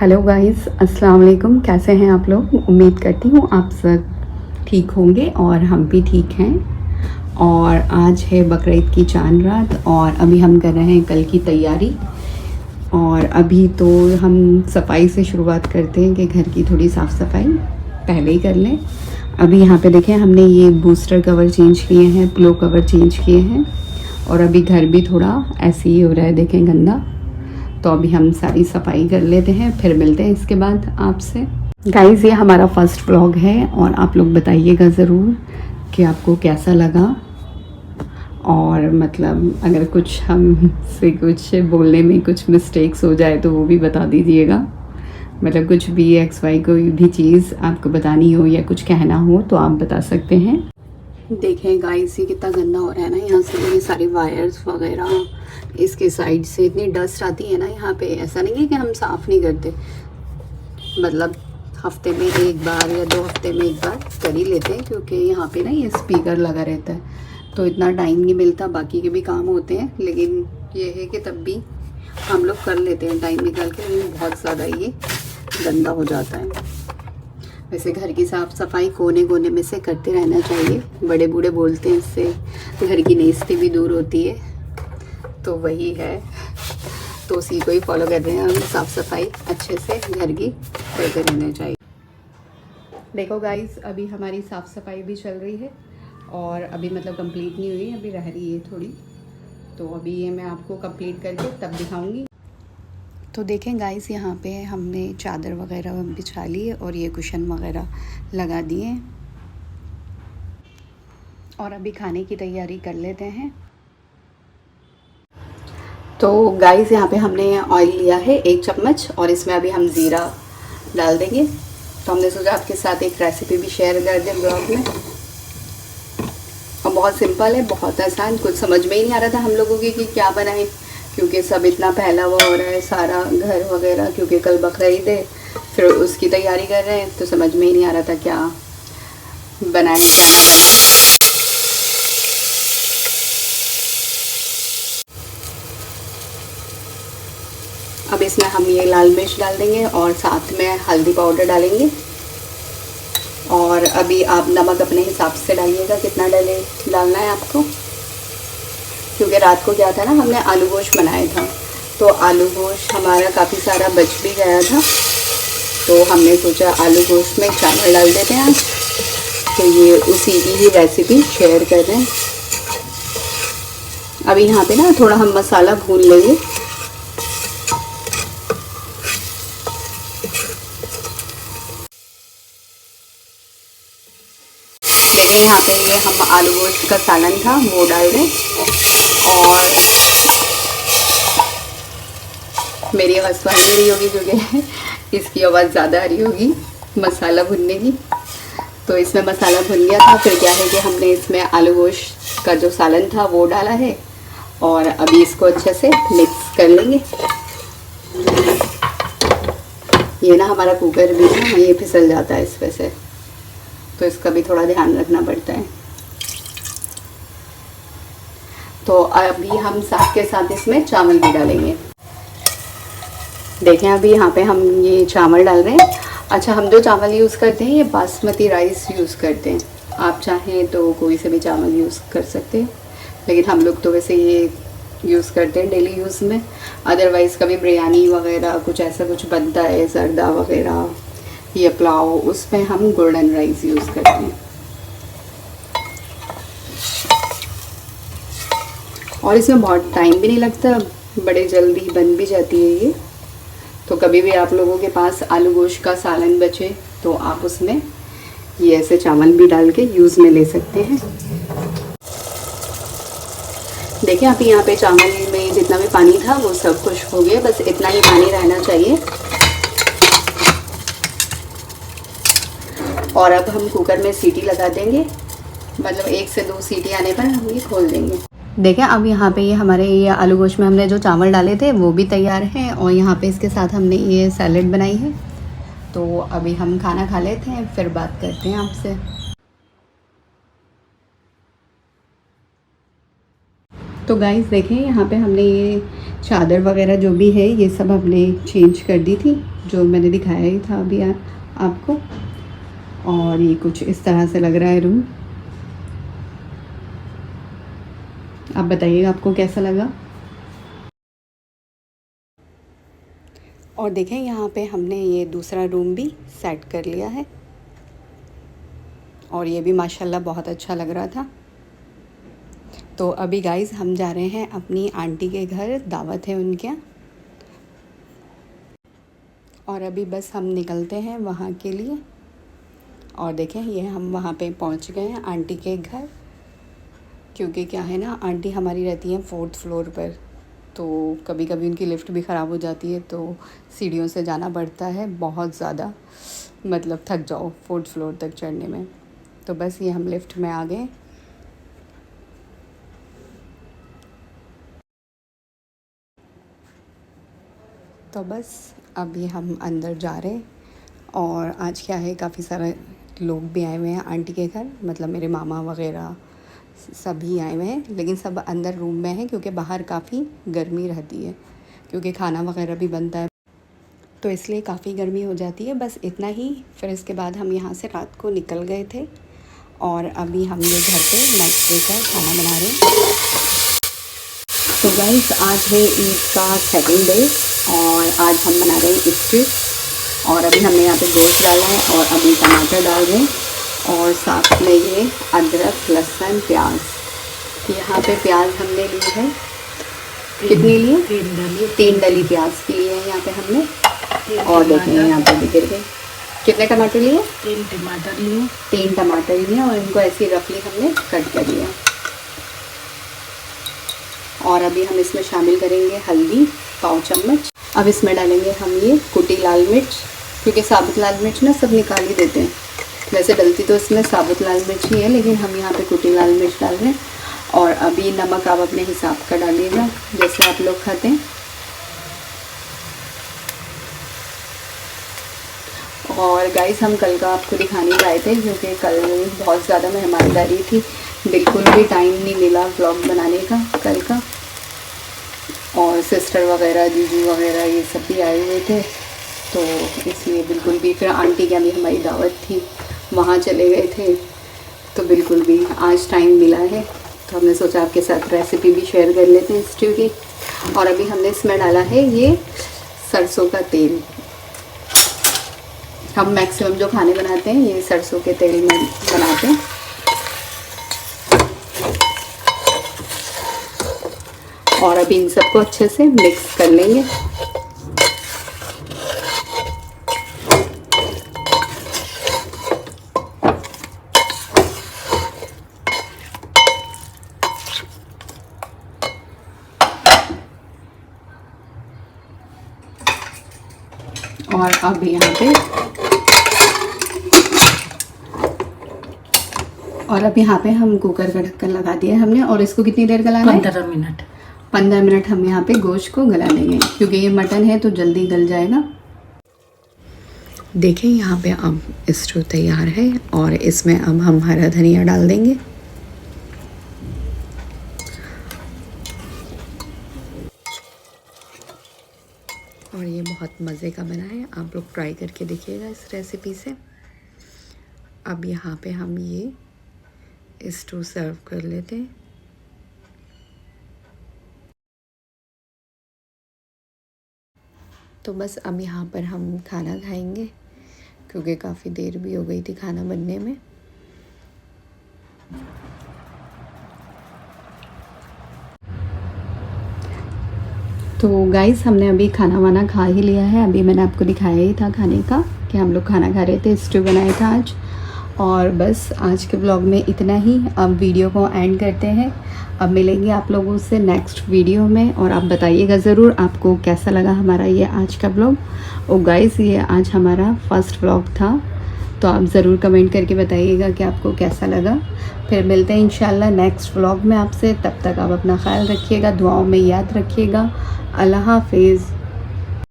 Hello guys, अस्सलाम वालेकुम। कैसे हैं आप लोग? उम्मीद करती हूँ आप सब ठीक होंगे और हम भी ठीक हैं। और आज है बकरीद की चांद रात और अभी हम कर रहे हैं कल की तैयारी। और अभी तो हम सफाई से शुरुआत करते हैं कि घर की थोड़ी साफ़ सफाई पहले ही कर लें। अभी यहाँ पे देखें, हमने ये बूस्टर कवर चेंज किए हैं, पिलो कवर चेंज किए हैं और अभी घर भी थोड़ा ऐसे ही हो रहा है, देखें, गंदा। तो अभी हम सारी सफाई कर लेते हैं, फिर मिलते हैं इसके बाद आपसे। गाइज़, ये हमारा फर्स्ट व्लॉग है और आप लोग बताइएगा ज़रूर कि आपको कैसा लगा। और मतलब अगर कुछ हमसे कुछ बोलने में कुछ मिस्टेक्स हो जाए तो वो भी बता दीजिएगा। मतलब कुछ भी XY कोई भी चीज़ आपको बतानी हो या कुछ कहना हो तो आप बता सकते हैं। देखें गाइस, ये कितना गंदा हो रहा है ना, यहाँ से ये सारे वायर्स वगैरह, इसके साइड से इतनी डस्ट आती है ना यहाँ पे। ऐसा नहीं है कि हम साफ़ नहीं करते, मतलब हफ्ते में एक बार या 2 हफ्ते में एक बार कर ही लेते हैं, क्योंकि यहाँ पे ना ये स्पीकर लगा रहता है तो इतना टाइम नहीं मिलता, बाकी के भी काम होते हैं। लेकिन ये है कि तब भी हम लोग कर लेते हैं टाइम निकाल के, लेकिन बहुत ज़्यादा ये गंदा हो जाता है। वैसे घर की साफ़ सफाई कोने कोने में से करते रहना चाहिए। बड़े बूढ़े बोलते हैं इससे घर की नेस्ती भी दूर होती है, तो वही है, तो उसी को ही फॉलो कर रहे हैं हम। साफ़ सफाई अच्छे से घर की करते रहना चाहिए। देखो गाइस, अभी हमारी साफ़ सफाई भी चल रही है और अभी मतलब कंप्लीट नहीं हुई, अभी रह रही है थोड़ी। तो अभी ये मैं आपको कंप्लीट करके तब दिखाऊंगी। तो देखें गाइस, यहाँ पे हमने चादर वगैरह बिछा ली है और ये कुशन वगैरह लगा दिए और अभी खाने की तैयारी कर लेते हैं। तो गाइस, यहाँ पे हमने ऑयल लिया है 1 चम्मच और इसमें अभी हम ज़ीरा डाल देंगे। तो हमने सोचा आपके साथ एक रेसिपी भी शेयर कर दें ब्लॉग में। और बहुत सिंपल है, बहुत आसान, कुछ समझ में ही नहीं आ रहा था हम लोगों की कि क्या बनाएं, क्योंकि सब इतना फैला हुआ हो रहा है सारा घर वगैरह, क्योंकि कल बकरीद है, फिर उसकी तैयारी कर रहे हैं, तो समझ में ही नहीं आ रहा था क्या बनाएं क्या ना बनाएं। अब इसमें हम ये लाल मिर्च डाल देंगे और साथ में हल्दी पाउडर डालेंगे। और अभी आप नमक अपने हिसाब से डालिएगा, कितना डालना है आपको, क्योंकि रात को क्या था ना, हमने आलू गोश्त बनाया था, तो आलू गोश्त हमारा काफ़ी सारा बच भी गया था, तो हमने सोचा आलू गोश्त में चावल डाल देते हैं आज। तो ये उसी की ही रेसिपी शेयर कर रहे हैं। अभी यहाँ पे ना थोड़ा हम मसाला भून लेंगे। देखिए, यहाँ पे ये हम आलू गोश्त का सालन था वो डाल दें। और मेरी आवाज़ तो आ नहीं रही होगी क्योंकि इसकी आवाज़ ज़्यादा आ रही होगी मसाला भुनने की। तो इसमें मसाला भुन गया था, फिर क्या है कि हमने इसमें आलू गोश्त का जो सालन था वो डाला है और अभी इसको अच्छे से मिक्स कर लेंगे। ये ना हमारा कुकर भी ना ये फिसल जाता है इस वजह से, तो इसका भी थोड़ा ध्यान रखना पड़ता है। तो अभी हम साथ के साथ इसमें चावल भी डालेंगे। देखें, अभी यहाँ पे हम ये चावल डाल रहे हैं। अच्छा, हम जो चावल यूज़ करते हैं ये बासमती राइस यूज़ करते हैं, आप चाहें तो कोई से भी चावल यूज़ कर सकते हैं, लेकिन हम लोग तो वैसे ये यूज़ करते हैं डेली यूज़ में। अदरवाइज़ कभी बिरयानी वगैरह कुछ ऐसा कुछ बनता है, जर्दा वगैरह या पुलाव, उसमें हम गोल्डन राइस यूज़ करते हैं। और इसमें बहुत टाइम भी नहीं लगता, बड़े जल्दी बन भी जाती है ये। तो कभी भी आप लोगों के पास आलू गोश्त का सालन बचे तो आप उसमें ये ऐसे चावल भी डाल के यूज़ में ले सकते हैं। देखिए, अभी यहाँ पे चावल में जितना भी पानी था वो सब खुश्क हो गया, बस इतना ही पानी रहना चाहिए। और अब हम कुकर में सीटी लगा देंगे, मतलब 1 से 2 सीटी आने पर हम ये खोल देंगे। देखें, अब यहाँ पे ये हमारे ये आलू गोश्त में हमने जो चावल डाले थे वो भी तैयार हैं और यहाँ पे इसके साथ हमने ये सैलेड बनाई है। तो अभी हम खाना खा लेते हैं, फिर बात करते हैं आपसे। तो गाइस देखें, यहाँ पे हमने ये चादर वगैरह जो भी है ये सब हमने चेंज कर दी थी, जो मैंने दिखाया ही था अभी आपको। और ये कुछ इस तरह से लग रहा है रूम। आप बताइएगा आपको कैसा लगा। और देखें, यहाँ पे हमने ये दूसरा रूम भी सेट कर लिया है और ये भी माशाल्लाह बहुत अच्छा लग रहा था। तो अभी गाइस हम जा रहे हैं अपनी आंटी के घर, दावत है उनके यहाँ, और अभी बस हम निकलते हैं वहाँ के लिए। और देखें, ये हम वहाँ पे पहुँच गए हैं आंटी के घर, क्योंकि क्या है ना, आंटी हमारी रहती हैं 4th फ्लोर पर, तो कभी कभी उनकी लिफ्ट भी ख़राब हो जाती है, तो सीढ़ियों से जाना पड़ता है बहुत ज़्यादा, मतलब थक जाओ 4th फ्लोर तक चढ़ने में। तो बस ये हम लिफ्ट में आ गए। तो बस अभी हम अंदर जा रहे हैं। और आज क्या है, काफ़ी सारे लोग भी आए हुए हैं आंटी के घर, मतलब मेरे मामा वगैरह सभी आए हुए हैं, लेकिन सब अंदर रूम में हैं क्योंकि बाहर काफ़ी गर्मी रहती है, क्योंकि खाना वगैरह भी बनता है, तो इसलिए काफ़ी गर्मी हो जाती है। बस इतना ही। फिर इसके बाद हम यहाँ से रात को निकल गए थे और अभी हम ये घर पे नेक्स्ट डे का खाना बना रहे हैं। तो गाइस आज है ईद का 2nd डे और आज हम बना रहे हैं स्ट्रिप। और अभी हमने यहाँ पे गोश्त डाला है और अभी टमाटर डाल रहे हैं और साथ में ये अदरक, लहसुन, प्याज। यहाँ पे प्याज हमने ली है, कितनी ली? 3 डली प्याज की ली है यहाँ पे हमने। और देखें यहाँ पे भी गिर गए। कितने टमाटर लिए? 3 टमाटर लिए। 3 टमाटर लिए और इनको ऐसे रफली हमने कट कर लिया। और अभी हम इसमें शामिल करेंगे हल्दी 1 चम्मच। अब इसमें डालेंगे हम ये कुटी लाल मिर्च, क्योंकि साबुत लाल मिर्च ना सब निकाल ही देते हैं। वैसे डलती तो इसमें साबुत लाल मिर्च ही है, लेकिन हम यहाँ पे कुटी लाल मिर्च डाल रहे हैं। और अभी नमक आप अपने हिसाब का डालिएगा, जैसे आप लोग खाते हैं। और गाइस हम कल का आपको दिखाने गए थे, क्योंकि कल बहुत ज़्यादा मेहमानदारी थी, बिल्कुल भी टाइम नहीं मिला व्लॉग बनाने का कल का। और सिस्टर वगैरह, जीजू वगैरह ये सब भी आए हुए थे, तो इसलिए बिल्कुल भी। फिर आंटी की भी हमारी दावत थी, वहाँ चले गए थे, तो बिल्कुल भी आज टाइम मिला है, तो हमने सोचा आपके साथ रेसिपी भी शेयर कर लेते हैं स्ट्यू की। और अभी हमने इसमें डाला है ये सरसों का तेल। हम मैक्सिमम जो खाने बनाते हैं ये सरसों के तेल में बनाते हैं। और अभी इन सबको अच्छे से मिक्स कर लेंगे। और अब यहाँ पे हम कुकर का ढक्कन लगा दिया हमने। और इसको कितनी देर गलाना है? 15 मिनट। 15 मिनट हम यहाँ पे गोश्त को गला लेंगे, क्योंकि ये मटन है तो जल्दी गल जाएगा। देखें यहाँ पे अब स्टू तैयार है और इसमें अब हम हरा धनिया डाल देंगे। और ये बहुत मज़े का बना है, आप लोग ट्राई करके देखिएगा इस रेसिपी से। अब यहाँ पे हम ये स्टू सर्व कर लेते हैं। तो बस अब यहाँ पर हम खाना खाएंगे, क्योंकि काफ़ी देर भी हो गई थी खाना बनने में। तो गाइस हमने अभी खाना वाना खा ही लिया है। अभी मैंने आपको दिखाया ही था खाने का कि हम लोग खाना खा रहे थे, स्टू बनाया था आज। और बस आज के ब्लॉग में इतना ही। अब वीडियो को एंड करते हैं। अब मिलेंगे आप लोगों से नेक्स्ट वीडियो में, और आप बताइएगा ज़रूर आपको कैसा लगा हमारा ये आज का ब्लॉग। और गाइस ये आज हमारा फर्स्ट ब्लॉग था, तो आप ज़रूर कमेंट करके बताइएगा कि आपको कैसा लगा। फिर मिलते हैं इंशाल्लाह नेक्स्ट व्लॉग में आपसे। तब तक आप अपना ख्याल रखिएगा, दुआओं में याद रखिएगा। अल्लाह हाफिज़।